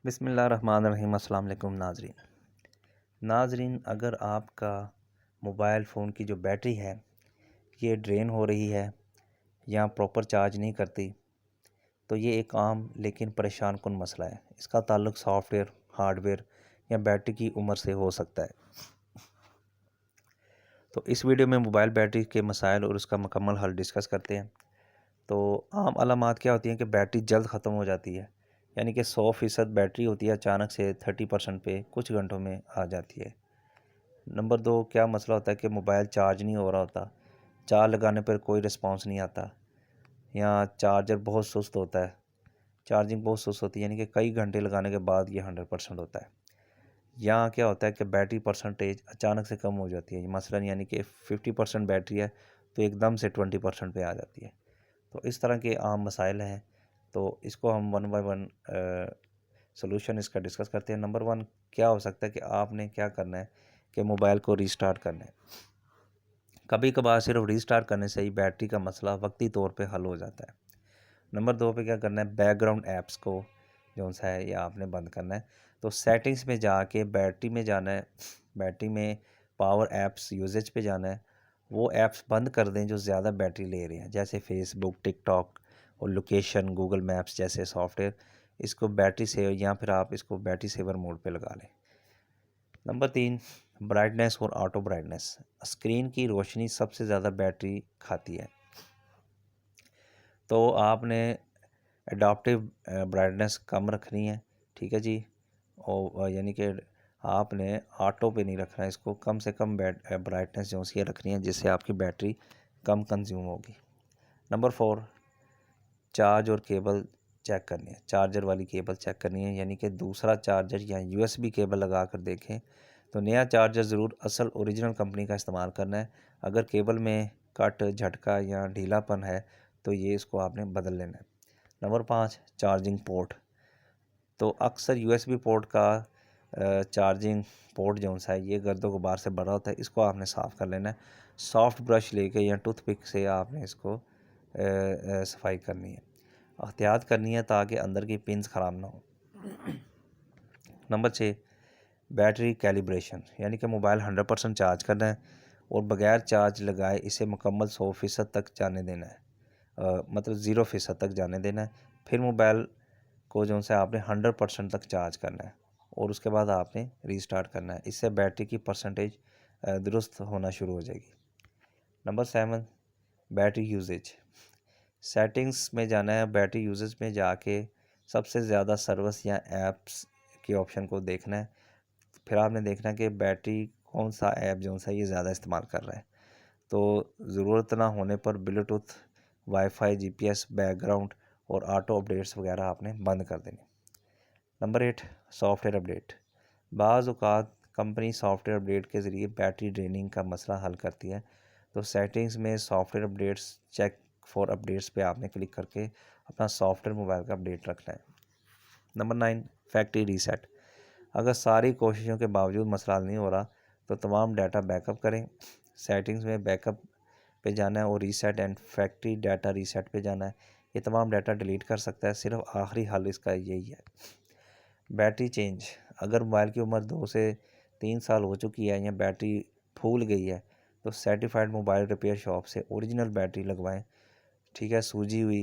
बिस्मिल्लाहिर्रहमानिर्रहीम। अस्सलाम वालेकुम नाजरीन, अगर आपका मोबाइल फ़ोन की जो बैटरी है ये ड्रेन हो रही है या प्रॉपर चार्ज नहीं करती, तो ये एक आम लेकिन परेशान कुन मसला है। इसका ताल्लुक़ सॉफ्टवेयर, हार्डवेयर या बैटरी की उम्र से हो सकता है। तो इस वीडियो में मोबाइल बैटरी के मसाइल और उसका मुकम्मल हल डिस्कस करते हैं। तो आम अलामात क्या होती हैं कि बैटरी जल्द ख़त्म हो जाती है, यानी कि 100% बैटरी होती है, अचानक से 30% पे कुछ घंटों में आ जाती है। नंबर 2, क्या मसला होता है कि मोबाइल चार्ज नहीं हो रहा होता, चार्ज लगाने पर कोई रिस्पांस नहीं आता, या चार्जर बहुत सुस्त होता है, चार्जिंग बहुत सुस्त होती है, यानी कि कई घंटे लगाने के बाद ये 100% होता है। या क्या होता है कि बैटरी परसेंटेज अचानक से कम हो जाती है, मसलन यानी कि 50% बैटरी है तो एकदम से 20% पे आ जाती है। तो इस तरह के आम मसाइल हैं, तो इसको हम वन बाय वन सॉल्यूशन इसका डिस्कस करते हैं। नंबर 1, क्या हो सकता है कि आपने क्या करना है कि मोबाइल को रीस्टार्ट करना है। कभी कभार सिर्फ रीस्टार्ट करने से ही बैटरी का मसला वक्ती तौर पे हल हो जाता है। नंबर 2 पे क्या करना है, बैकग्राउंड ऐप्स को जो सा है या आपने बंद करना है। तो सेटिंग्स में जाके बैटरी में जाना है, बैटरी में पावर ऐप्स यूजेज पे जाना है, वो ऐप्स बंद कर दें जो ज़्यादा बैटरी ले रहे हैं, जैसे फेसबुक, टिकटॉक और लोकेशन, गूगल मैप्स जैसे सॉफ्टवेयर। इसको बैटरी सेव या फिर आप इसको बैटरी सेवर मोड पे लगा लें। नंबर 3, ब्राइटनेस और ऑटो ब्राइटनेस। स्क्रीन की रोशनी सबसे ज़्यादा बैटरी खाती है, तो आपने एडाप्टिव ब्राइटनेस कम रखनी है, ठीक है जी। और यानी कि आपने ऑटो पे नहीं रखना है, इसको कम से कम ब्राइटनेस जो सी रखनी है, जिससे आपकी बैटरी कम कंज्यूम होगी। नंबर 4, चार्ज और केबल चेक करनी है, चार्जर वाली केबल चेक करनी है, यानी कि दूसरा चार्जर या यूएसबी केबल लगा कर देखें। तो नया चार्जर ज़रूर असल ओरिजिनल कंपनी का इस्तेमाल करना है। अगर केबल में कट, झटका या ढीलापन है तो ये इसको आपने बदल लेना है। Number 5, charging port. तो अक्सर यूएसबी पोर्ट का चार्जिंग पोर्ट जो सा है ये गर्दो गुबार से भरा होता है, इसको आपने साफ़ कर लेना है। सॉफ्ट ब्रश लेके या टूथपिक से आपने इसको सफाई करनी है, एहतियात करनी है ताकि अंदर की पिंस ख़राब ना हो। नंबर 6, बैटरी कैलिब्रेशन, यानी कि मोबाइल 100% चार्ज करना है और बगैर चार्ज लगाए इसे मुकम्मल 100% तक जाने देना है, मतलब 0% तक जाने देना है। फिर मोबाइल को जो से आपने 100% तक चार्ज करना है और उसके बाद आपने रीस्टार्ट करना है। इससे बैटरी की परसेंटेज दुरुस्त होना शुरू हो जाएगी। Number 7, battery usage. सेटिंग्स में जाना है, बैटरी यूजेज में जाके सबसे ज़्यादा सर्विस या ऐप्स के ऑप्शन को देखना है। फिर आपने देखना है कि बैटरी कौन सा ऐप जो सा ये ज़्यादा इस्तेमाल कर रहा है। तो ज़रूरत ना होने पर ब्लूटूथ, वाईफाई, जीपीएस, बैकग्राउंड और ऑटो अपडेट्स वगैरह आपने बंद कर देने। Number 8, software update. बाज़ औक़ात कंपनी सॉफ्टवेयर अपडेट के ज़रिए बैटरी ड्रेनिंग का मसला हल करती है। तो सेटिंग्स में software updates, check for updates पे आपने क्लिक करके अपना सॉफ्टवेयर मोबाइल का अपडेट रखना है। Number 9, factory reset. अगर सारी कोशिशों के बावजूद मसला हल नहीं हो रहा तो तमाम डाटा बैकअप करें। सेटिंग्स में बैकअप पे जाना है और reset and factory data reset पे जाना है। ये तमाम डाटा डिलीट कर सकता है, सिर्फ आखिरी हल इसका यही है। Battery change. अगर मोबाइल की उम्र 2 से 3 साल हो चुकी है या बैटरी फूल गई है तो सर्टिफाइड मोबाइल रिपेयर शॉप से ओरिजिनल बैटरी लगवाएं, ठीक है। सूजी हुई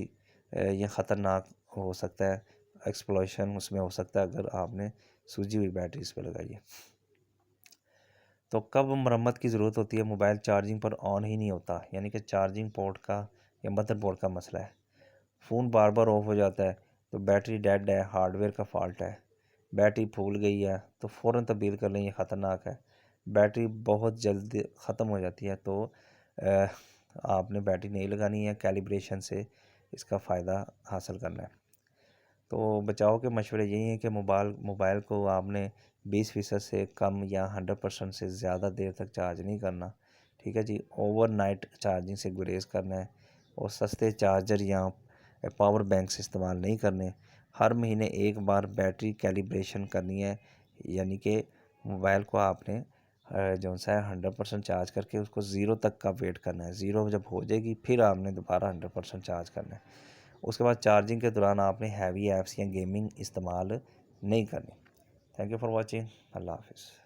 या ख़तरनाक हो सकता है, एक्सप्लोशन उसमें हो सकता है अगर आपने सूजी हुई बैटरी इस पर लगाई है। तो कब मरम्मत की ज़रूरत होती है, मोबाइल चार्जिंग पर ऑन ही नहीं होता, यानी कि चार्जिंग पोर्ट का या मदरबोर्ड का मसला है। फ़ोन बार बार ऑफ हो जाता है तो बैटरी डेड है, हार्डवेयर का फॉल्ट है। बैटरी फूल गई है तो फ़ौरन तब्दील कर लें, ये ख़तरनाक है। बैटरी बहुत जल्द ख़त्म हो जाती है तो आपने बैटरी नहीं लगानी है, कैलिब्रेशन से इसका फ़ायदा हासिल करना है। तो बचाव के मशवरे यही हैं कि मोबाइल को आपने 20% से कम या 100% से ज़्यादा देर तक चार्ज नहीं करना, ठीक है जी। ओवरनाइट चार्जिंग से गुरेज करना है और सस्ते चार्जर या पावर बैंक्स इस्तेमाल नहीं करने। हर महीने एक बार बैटरी कैलिब्रेशन करनी है, यानी कि मोबाइल को आपने जो सा है 100% चार्ज करके उसको 0 तक का वेट करना है। 0 जब हो जाएगी फिर आपने दोबारा 100% चार्ज करना है। उसके बाद चार्जिंग के दौरान आपने हैवी ऐप्स या गेमिंग इस्तेमाल नहीं करनी। Thank you for watching. अल्लाह हाफिज़।